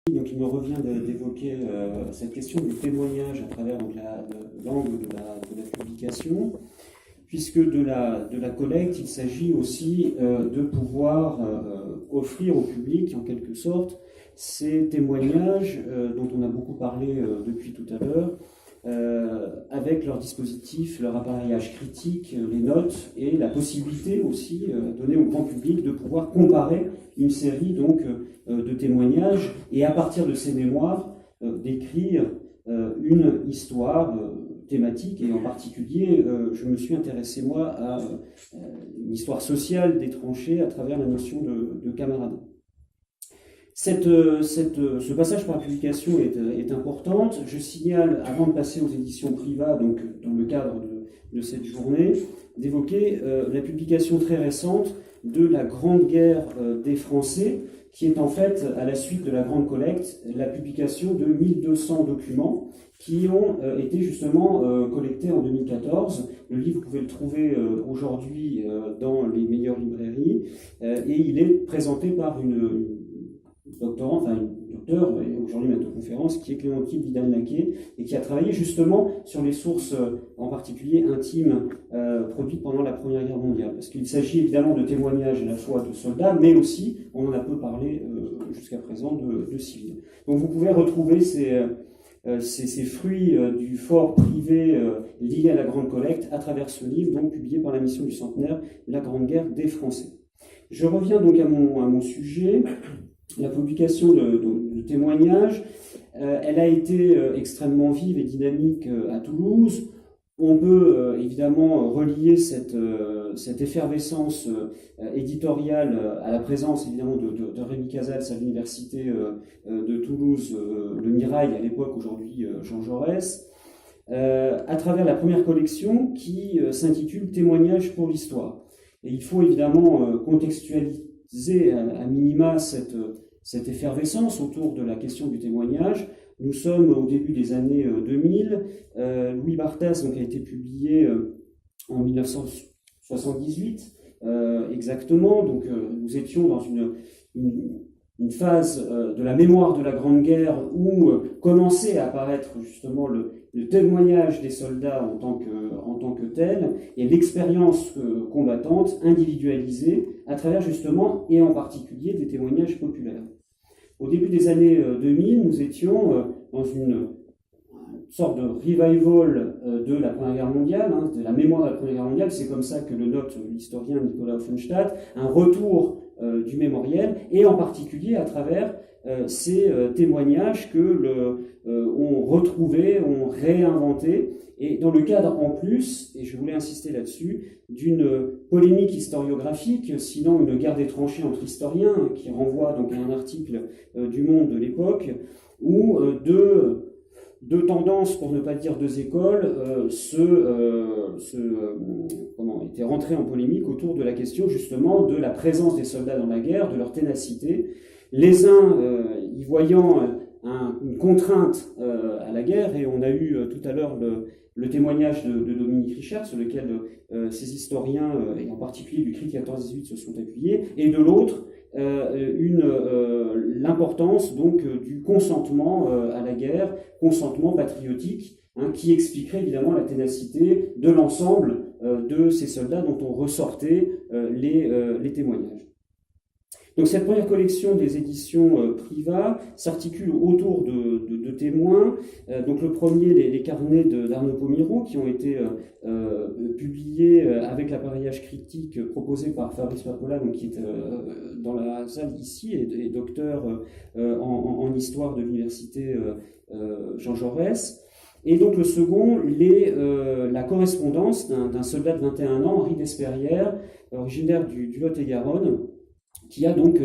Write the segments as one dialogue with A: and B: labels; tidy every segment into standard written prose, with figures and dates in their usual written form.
A: Donc, il me revient d'évoquer cette question du témoignage à travers l'angle de la publication, puisque de la collecte, il s'agit aussi de pouvoir offrir au public, en quelque sorte, ces témoignages dont on a beaucoup parlé depuis tout à l'heure, avec leur dispositif, leur appareillage critique, les notes et la possibilité aussi donnée au grand public de pouvoir comparer une série donc de témoignages et à partir de ces mémoires d'écrire une histoire thématique. Et en particulier, je me suis intéressé moi à une histoire sociale des tranchées à travers la notion de camaraderie. Ce passage par la publication est importante. Je signale, avant de passer aux éditions Privat, donc dans le cadre de cette journée, d'évoquer la publication très récente de la Grande Guerre des Français, qui est en fait, à la suite de la Grande Collecte, la publication de 1200 documents qui ont été justement collectés en 2014. Le livre, vous pouvez le trouver aujourd'hui dans les meilleures librairies, et il est présenté par une docteur, et aujourd'hui maître de conférence, qui est Clémentine Vidal-Naquet, et qui a travaillé justement sur les sources, en particulier intimes, produites pendant la Première Guerre mondiale. Parce qu'il s'agit évidemment de témoignages à la fois de soldats, mais aussi, on en a peu parlé jusqu'à présent, de civils. Donc vous pouvez retrouver ces fruits du fort privé lié à la Grande Collecte à travers ce livre, donc publié par la mission du centenaire, La Grande Guerre des Français. Je reviens donc à mon sujet. La publication de témoignages, elle a été extrêmement vive et dynamique à Toulouse. On peut évidemment relier cette effervescence éditoriale à la présence évidemment de Rémi Casals à l'université de Toulouse, le Mirail à l'époque, aujourd'hui Jean Jaurès, à travers la première collection qui s'intitule Témoignages pour l'histoire. Et il faut évidemment contextualiser à minima cette effervescence autour de la question du témoignage. Nous sommes au début des années 2000. Louis Barthès donc, a été publié en 1978, exactement. Donc, nous étions dans une phase de la mémoire de la Grande Guerre où commençait à apparaître justement le témoignage des soldats en tant que tel, et l'expérience combattante individualisée à travers justement, et en particulier, des témoignages populaires. Au début des années 2000, nous étions dans une sorte de revival de la Première Guerre mondiale, de la mémoire de la Première Guerre mondiale, c'est comme ça que le note l'historien Nicolas Offenstadt, un retour du mémoriel, et en particulier à travers ces témoignages que on retrouvait, on réinventait, et dans le cadre en plus, et je voulais insister là-dessus, d'une polémique historiographique, sinon une guerre des tranchées entre historiens, qui renvoie donc à un article du Monde de l'époque, où deux tendances, pour ne pas dire deux écoles, étaient rentrées en polémique autour de la question justement de la présence des soldats dans la guerre, de leur ténacité, les uns y voyant une contrainte à la guerre, et on a eu tout à l'heure le témoignage de Dominique Richard, sur lequel ces historiens, et en particulier du CRIT 14-18, se sont appuyés, et de l'autre, l'importance donc du consentement à la guerre, consentement patriotique, qui expliquerait évidemment la ténacité de l'ensemble de ces soldats dont on ressortait les témoignages. Donc cette première collection des éditions Privat s'articule autour de témoins. Donc le premier, les carnets d'Arnaud Pomirot, qui ont été publiés avec l'appareillage critique proposé par Fabrice Papola, donc qui est dans la salle ici, et docteur en histoire de l'université Jean Jaurès. Et donc le second, la correspondance d'un soldat de 21 ans, Henri Despérières, originaire du Lot-et-Garonne, qui a donc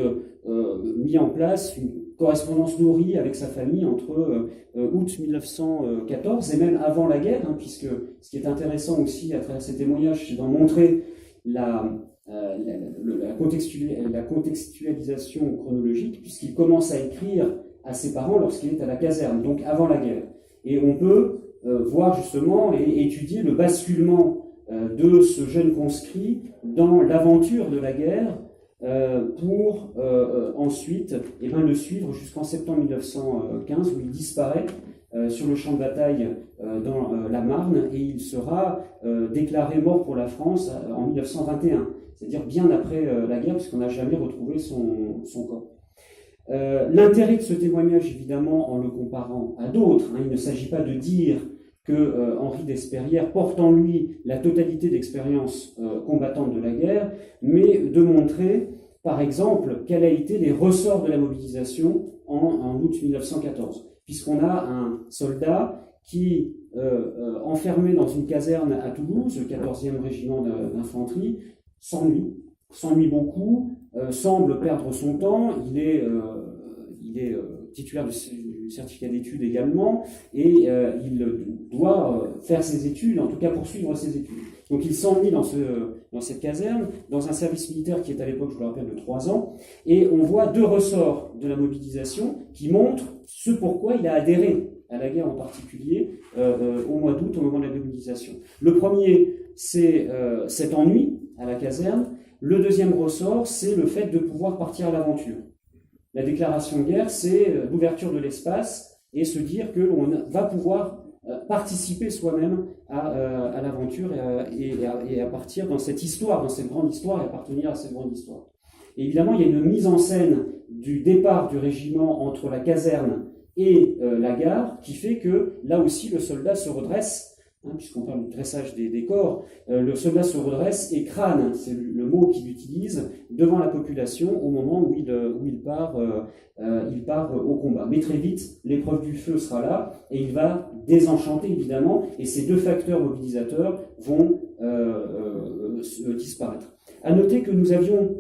A: mis en place une correspondance nourrie avec sa famille entre août 1914 et même avant la guerre, puisque ce qui est intéressant aussi à travers ces témoignages, c'est d'en montrer la contextualisation chronologique, puisqu'il commence à écrire à ses parents lorsqu'il est à la caserne, donc avant la guerre. Et on peut voir justement et étudier le basculement de ce jeune conscrit dans l'aventure de la guerre, pour ensuite le suivre jusqu'en septembre 1915 où il disparaît sur le champ de bataille dans la Marne et il sera déclaré mort pour la France en 1921, c'est-à-dire bien après la guerre puisqu'on n'a jamais retrouvé son corps. L'intérêt de ce témoignage, évidemment, en le comparant à d'autres, il ne s'agit pas de dire que Henri d'Esperrières porte en lui la totalité d'expérience combattante de la guerre, mais de montrer, par exemple, quels ont été les ressorts de la mobilisation en août 1914, puisqu'on a un soldat qui, enfermé dans une caserne à Toulouse, le 14e régiment d'infanterie, s'ennuie beaucoup, semble perdre son temps, il est titulaire du certificat d'études également, et il doit faire ses études, en tout cas poursuivre ses études. Donc il s'ennuie dans cette caserne, dans un service militaire qui est à l'époque, je vous le rappelle, de 3 ans, et on voit 2 ressorts de la mobilisation qui montrent ce pourquoi il a adhéré à la guerre en particulier au mois d'août, au moment de la mobilisation. Le premier, c'est cet ennui à la caserne. Le deuxième ressort, c'est le fait de pouvoir partir à l'aventure. La déclaration de guerre, c'est l'ouverture de l'espace et se dire que l'on va pouvoir participer soi-même à l'aventure et à partir dans cette histoire, dans cette grande histoire, et appartenir à cette grande histoire. Et évidemment, il y a une mise en scène du départ du régiment entre la caserne et la gare qui fait que là aussi le soldat se redresse, puisqu'on parle du dressage des corps, le soldat se redresse et crâne, c'est le mot qu'il utilise, devant la population au moment où il part au combat. Mais très vite, l'épreuve du feu sera là et il va désenchanter évidemment, et ces 2 facteurs mobilisateurs vont disparaître. À noter que nous avions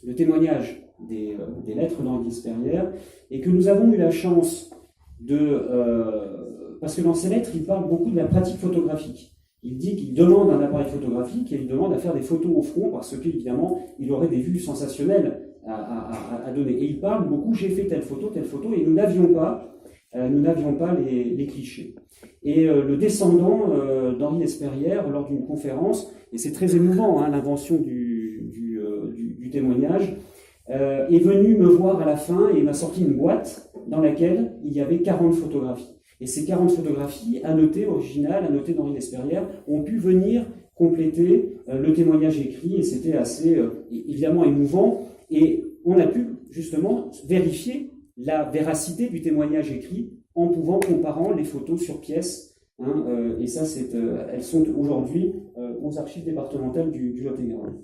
A: le témoignage des lettres d'Henri d'Esperrières et que nous avons eu la chance parce que dans ces lettres, il parle beaucoup de la pratique photographique. Il dit qu'il demande un appareil photographique et il demande à faire des photos au front parce qu'évidemment, il aurait des vues sensationnelles à donner. Et il parle beaucoup, j'ai fait telle photo, et nous n'avions pas les clichés. Et le descendant d'Henri d'Esperrières, lors d'une conférence, et c'est très émouvant, l'invention du témoignage, est venu me voir à la fin et m'a sorti une boîte dans laquelle il y avait 40 photographies. Et ces 40 photographies, originales, annotées d'Henri d'Esperrières, ont pu venir compléter le témoignage écrit, et c'était assez évidemment émouvant. Et on a pu justement vérifier la véracité du témoignage écrit en comparant les photos sur pièce. Et ça, elles sont aujourd'hui aux archives départementales du Lot-et-Garonne.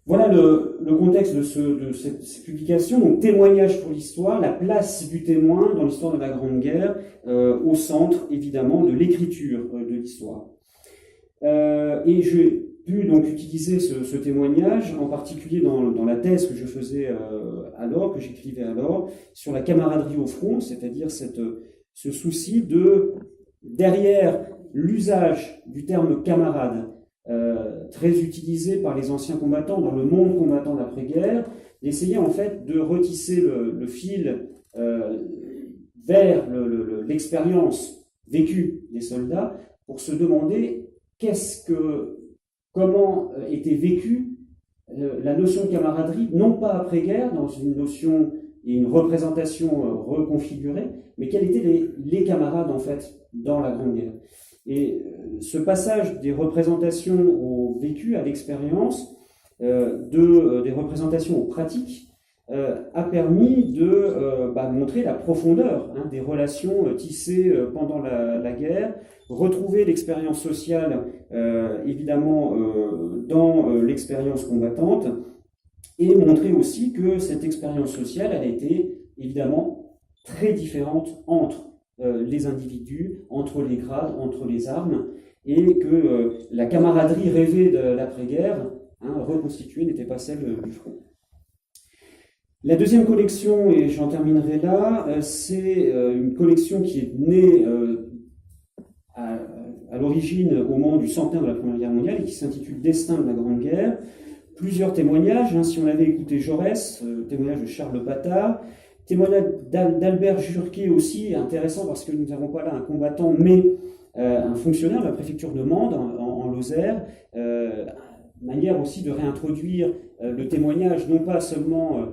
A: Voilà le contexte de cette publication. Donc, témoignage pour l'histoire, la place du témoin dans l'histoire de la Grande Guerre, au centre, évidemment, de l'écriture de l'histoire. Et j'ai pu donc utiliser ce témoignage, en particulier dans la thèse que je faisais que j'écrivais alors, sur la camaraderie au front, c'est-à-dire ce souci de, derrière l'usage du terme camarade, très utilisé par les anciens combattants dans le monde combattant d'après-guerre, d'essayer en fait de retisser le fil vers l'expérience vécue des soldats pour se demander comment était vécue la notion de camaraderie, non pas après-guerre, dans une notion et une représentation reconfigurée, mais quels étaient les camarades en fait dans la Grande Guerre. Et ce passage des représentations au vécu, à l'expérience, des représentations aux pratiques, a permis de montrer la profondeur des relations tissées pendant la guerre, retrouver l'expérience sociale, évidemment, dans l'expérience combattante, et montrer aussi que cette expérience sociale, elle a été, évidemment, très différente entre les individus, entre les grades, entre les armes, et que la camaraderie rêvée de l'après-guerre, reconstituée, n'était pas celle du front. La deuxième collection, et j'en terminerai là, c'est une collection qui est née à l'origine au moment du centenaire de la Première Guerre mondiale et qui s'intitule « Destin de la Grande Guerre ». Plusieurs témoignages, si on avait écouté Jaurès, témoignage de Charles Patard, témoignage d'Albert Jurquet aussi, intéressant parce que nous n'avons pas là un combattant, mais un fonctionnaire de la préfecture de Mende, en Lozère, manière aussi de réintroduire le témoignage, non pas seulement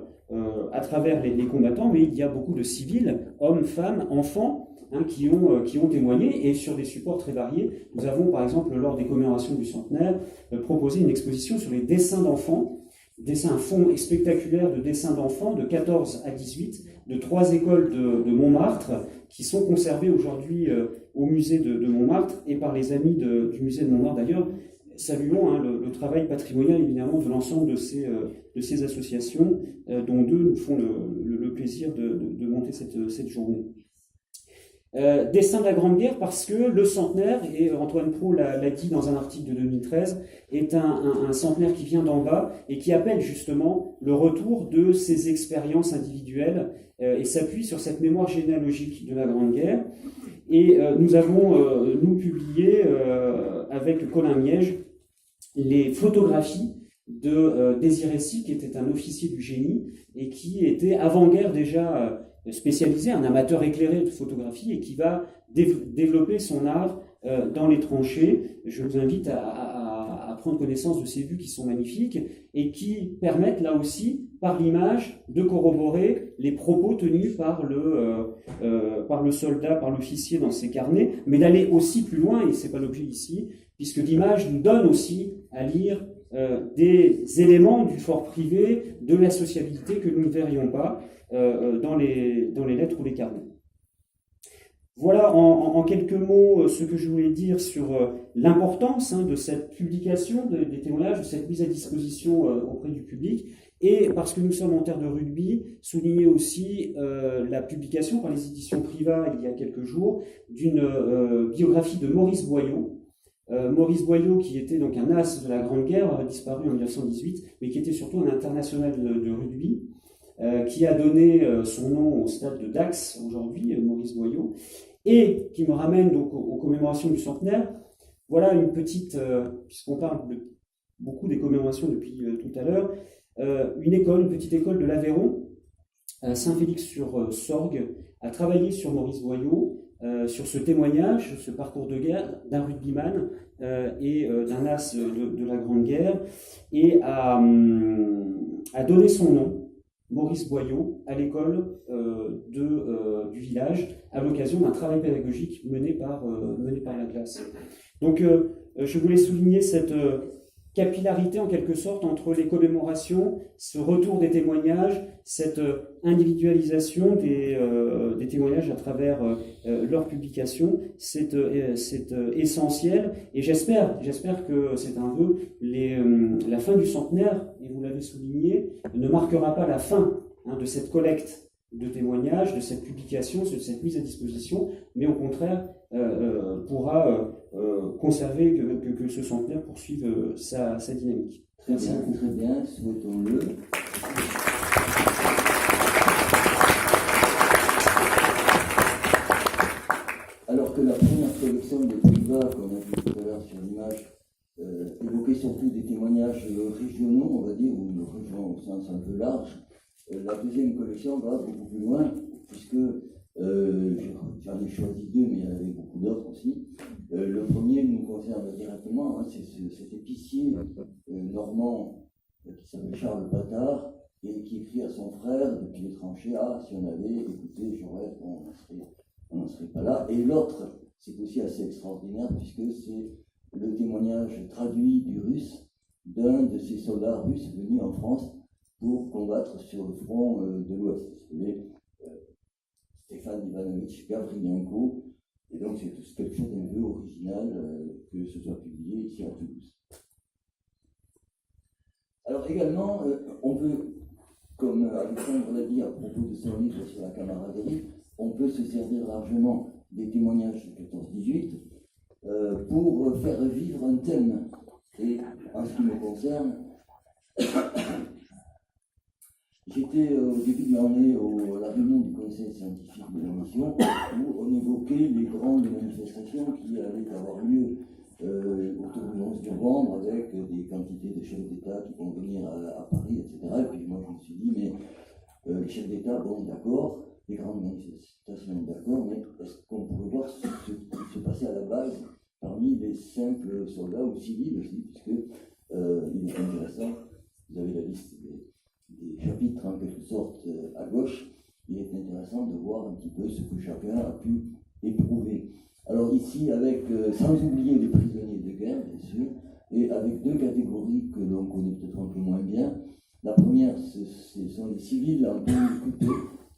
A: à travers les combattants, mais il y a beaucoup de civils, hommes, femmes, enfants, hein, qui ont témoigné, et sur des supports très variés. Nous avons, par exemple, lors des commémorations du centenaire, proposé une exposition sur les dessins d'enfants, un fonds spectaculaire de dessins d'enfants de 14 à 18, de 3 écoles de Montmartre, qui sont conservés aujourd'hui au musée de Montmartre, et par les amis du musée de Montmartre d'ailleurs. Saluons hein, le travail patrimonial évidemment de l'ensemble de ces associations, dont deux nous font le plaisir de monter cette journée. Dessin de la Grande Guerre parce que le centenaire, et Antoine Pro l'a dit dans un article de 2013, est un centenaire qui vient d'en bas et qui appelle justement le retour de ces expériences individuelles et s'appuie sur cette mémoire généalogique de la Grande Guerre. Et nous avons, nous, publié avec Colin Miège les photographies de Désiré Sy, qui était un officier du génie et qui était avant-guerre déjà spécialisé, un amateur éclairé de photographie et qui va développer son art dans les tranchées. Je vous invite à prendre connaissance de ces vues qui sont magnifiques et qui permettent là aussi, par l'image, de corroborer les propos tenus par le soldat, par l'officier dans ses carnets, mais d'aller aussi plus loin, et c'est pas l'objet ici, puisque l'image nous donne aussi à lire des éléments du fort privé, de la sociabilité que nous ne verrions pas dans les lettres ou les carnets. Voilà en quelques mots ce que je voulais dire sur l'importance de cette publication des témoignages, de cette mise à disposition auprès du public, et parce que nous sommes en terre de rugby, souligner aussi la publication par les éditions Privat il y a quelques jours d'une biographie de Maurice Boyau. Maurice Boyau, qui était donc un as de la Grande Guerre, disparu en 1918, mais qui était surtout un international de rugby, qui a donné son nom au stade de Dax aujourd'hui, Maurice Boyau, et qui me ramène donc aux commémorations du centenaire. Voilà une petite, puisqu'on parle beaucoup des commémorations depuis tout à l'heure, une petite école de l'Aveyron, Saint-Félix-sur-Sorgue, a travaillé sur Maurice Boyau, sur ce témoignage, ce parcours de guerre d'un rugbyman et d'un as de la Grande Guerre, et a donné son nom, Maurice Boyau, à l'école du village, à l'occasion d'un travail pédagogique mené par la classe. Donc je voulais souligner cette capillarité en quelque sorte entre les commémorations, ce retour des témoignages, cette individualisation des témoignages à travers leur publication, c'est essentiel, et j'espère que c'est un vœu, la fin du centenaire, et vous l'avez souligné, ne marquera pas la fin de cette collecte de témoignages, de cette publication, de cette mise à disposition, mais au contraire pourra conserver que ce centenaire poursuive sa dynamique.
B: Très bien, souhaitons-le. Alors que la première collection de Privat, qu'on a vu tout à l'heure sur l'image, évoquait surtout des témoignages régionaux, on va dire, ou une région au sens un peu large, la deuxième collection va beaucoup plus loin, puisque j'en ai choisi deux, mais il y en avait beaucoup d'autres aussi. Le premier nous concerne directement, c'est cet épicier normand qui s'appelle Charles Patard, et qui écrit à son frère depuis les tranchées: ah, si on avait écouté Jaurès, on n'en serait pas là. Et l'autre, c'est aussi assez extraordinaire, puisque c'est le témoignage traduit du russe d'un de ces soldats russes venus en France pour combattre sur le front de l'Ouest. C'est Stéphane Ivanovitch Gavrilenko, et donc c'est quelque chose d'un peu original que ce soit publié ici à Toulouse. Alors également, on peut, comme Alexandre l'a dit à propos de son livre sur la camaraderie, on peut se servir largement des témoignages de 14-18 pour faire vivre un thème. Et en ce qui me concerne, j'étais au début de l'année à la réunion du conseil scientifique de la mission où on évoquait les grandes manifestations qui allaient avoir lieu autour du 11 novembre avec des quantités de chefs d'État qui vont venir à Paris, etc. Et puis moi je me suis dit, mais les chefs d'État, bon d'accord, les grandes manifestations, d'accord, mais est-ce qu'on pourrait voir ce qui se passait à la base parmi les simples soldats ou civils aussi, puisque il est intéressant. Vous avez la liste des chapitres en quelque sorte à gauche. Il est intéressant de voir un petit peu ce que chacun a pu éprouver. Alors ici, sans oublier les prisonniers de guerre, bien sûr, et avec deux catégories que l'on connaît peut-être un peu moins bien. La première, ce sont les civils en pays occupés,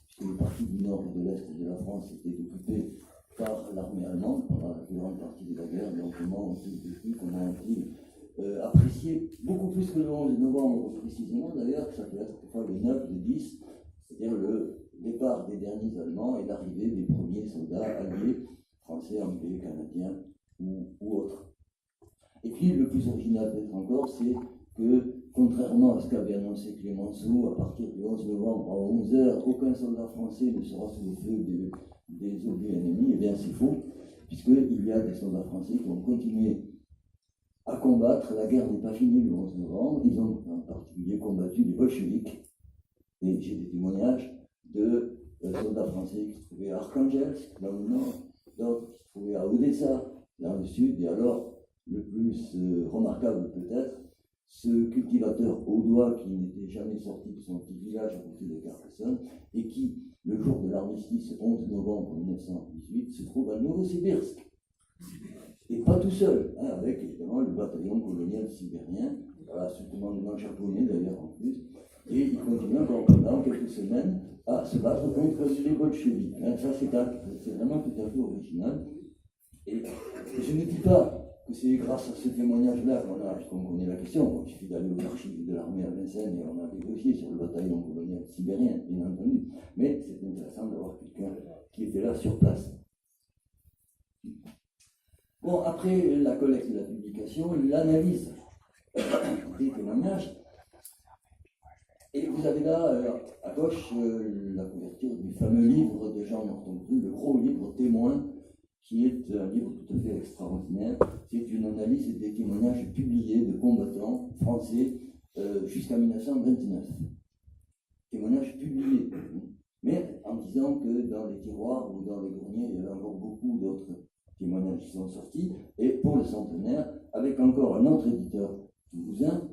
B: puisque les parties du nord et de l'est de la France étaient occupées par l'armée allemande pendant la plus grande partie de la guerre. Donc comment ont-ils vécu, comment ont-ils apprécié, beaucoup plus que le 11 novembre précisément d'ailleurs, ça peut être parfois le 9, le 10, c'est-à-dire le départ des derniers Allemands et l'arrivée des premiers soldats alliés, français, anglais, canadiens ou autres. Et puis le plus original peut-être encore, c'est que contrairement à ce qu'avait annoncé Clémenceau, à partir du 11 novembre à 11h, aucun soldat français ne sera sous le feu des obus ennemis. Eh bien c'est faux, puisqu'il y a des soldats français qui ont continué à combattre. La guerre n'est pas finie le 11 novembre. Ils ont en particulier combattu les bolcheviks. Et j'ai des témoignages de soldats français qui se trouvaient à Arkhangelsk, dans le nord, d'autres qui se trouvaient à Odessa, dans le sud. Et alors, le plus remarquable peut-être, ce cultivateur audois qui n'était jamais sorti de son petit village à côté de Carcassonne et qui, le jour de l'armistice 11 novembre 1918, se trouve à Novosibirsk. Et pas tout seul, hein, avec évidemment le bataillon colonial sibérien, voilà, sous commandement japonais d'ailleurs en plus, et il continue encore pendant quelques semaines à se battre contre les bolcheviks. Hein, ça c'est vraiment tout à fait original. Et je ne dis pas que c'est grâce à ce témoignage-là qu'on connaît la question. Bon, il suffit d'aller aux archives de l'armée à Vincennes et on a des dossiers sur le bataillon colonial sibérien, bien entendu. Mais c'est intéressant d'avoir quelqu'un qui était là sur place. Bon, après la collecte et la publication, l'analyse des témoignages. Et vous avez là, à gauche, la couverture du fameux livre de Jean Norton Cru, le gros livre Témoin, qui est un livre tout à fait extraordinaire. C'est une analyse des témoignages publiés de combattants français jusqu'à 1929. Témoignages publiés, mais en disant que dans les tiroirs ou dans les greniers, il y avait encore beaucoup d'autres témoignages qui sont sortis. Et pour le centenaire, avec encore un autre éditeur toulousain,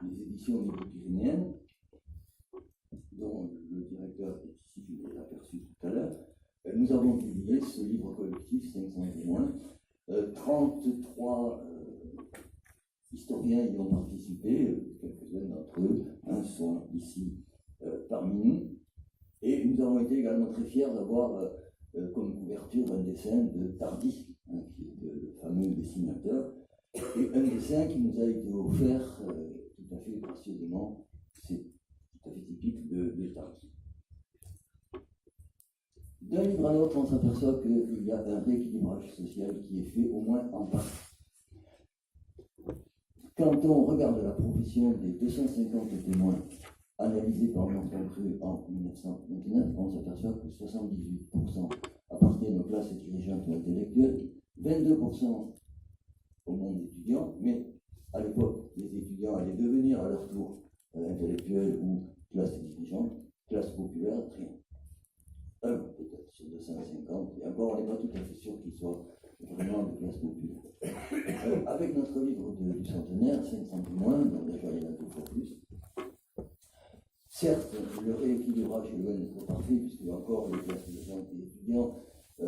B: les éditions Midi-Pyrénéennes, dont le directeur est ici, je l'ai aperçu tout à l'heure, nous avons publié ce livre collectif 500 témoins. 33 historiens y ont participé, quelques-uns d'entre eux sont ici parmi nous. Et nous avons été également très fiers d'avoir comme couverture un dessin de Tardy, hein, qui est le fameux dessinateur, et un dessin qui nous a été offert tout à fait gracieusement, c'est tout à fait typique de Tardy. D'un livre à l'autre, on s'aperçoit qu'il y a un rééquilibrage social qui est fait au moins en partie. Quand on regarde la profession des 250 témoins analysés par Norton Cru en 1929, on s'aperçoit que 78% appartiennent aux classes dirigeantes ou intellectuelles, 22% au monde étudiant, mais à l'époque, les étudiants allaient devenir à leur tour intellectuels ou classes dirigeantes, classe populaire, rien. Un peut-être sur 250, et encore on n'est pas tout à fait sûr qu'ils soient vraiment de classe populaire. Avec notre livre du centenaire, 500 témoins, donc déjà il y en a 2 fois plus. Certes, le rééquilibrage est loin d'être parfait, puisque encore les classes dirigeantes et étudiants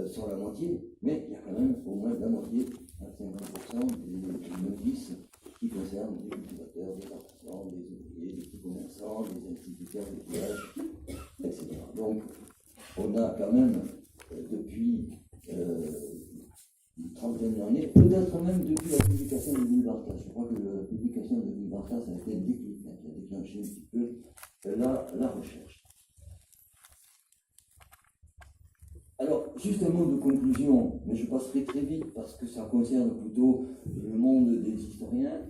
B: sont la moitié, mais il y a quand même au moins la moitié, 50% des notices qui concernent des cultivateurs, des artisans, des ouvriers, des petits commerçants, des instituteurs de village, etc. Donc, on a quand même, depuis une trentaine d'années, peut-être même depuis la publication de Louis Barthas. Je crois que la publication de Louis Barthas a été un déclic, qui a déclenché un petit peu la recherche. Alors, juste un mot de conclusion, mais je passerai très vite parce que ça concerne plutôt le monde des historiens.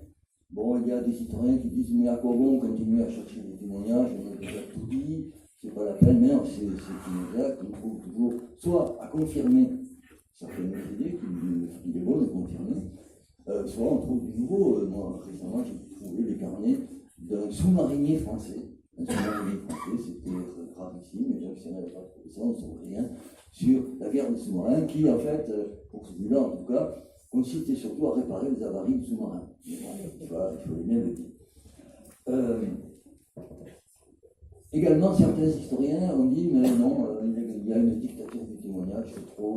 B: Bon, il y a des historiens qui disent, mais à quoi bon continuer à chercher des témoignages, on a déjà tout dit. C'est pas la peine, mais c'est une idée qu'on trouve toujours soit à confirmer certaines idées qu'il est bon de confirmer, soit on trouve du nouveau. Moi, récemment, j'ai trouvé les carnets d'un sous-marinier français. Un sous-marinier français, c'était gravissime, mais même si on n'avait pas trouvé ça, on ne saurait rien, sur la guerre des sous-marins, qui, en fait, pour celui-là en tout cas, consistait surtout à réparer les avaries du sous-marin. Il faut bien le dire. Également, certains historiens ont dit, mais non, il y a une dictature du témoignage, c'est trop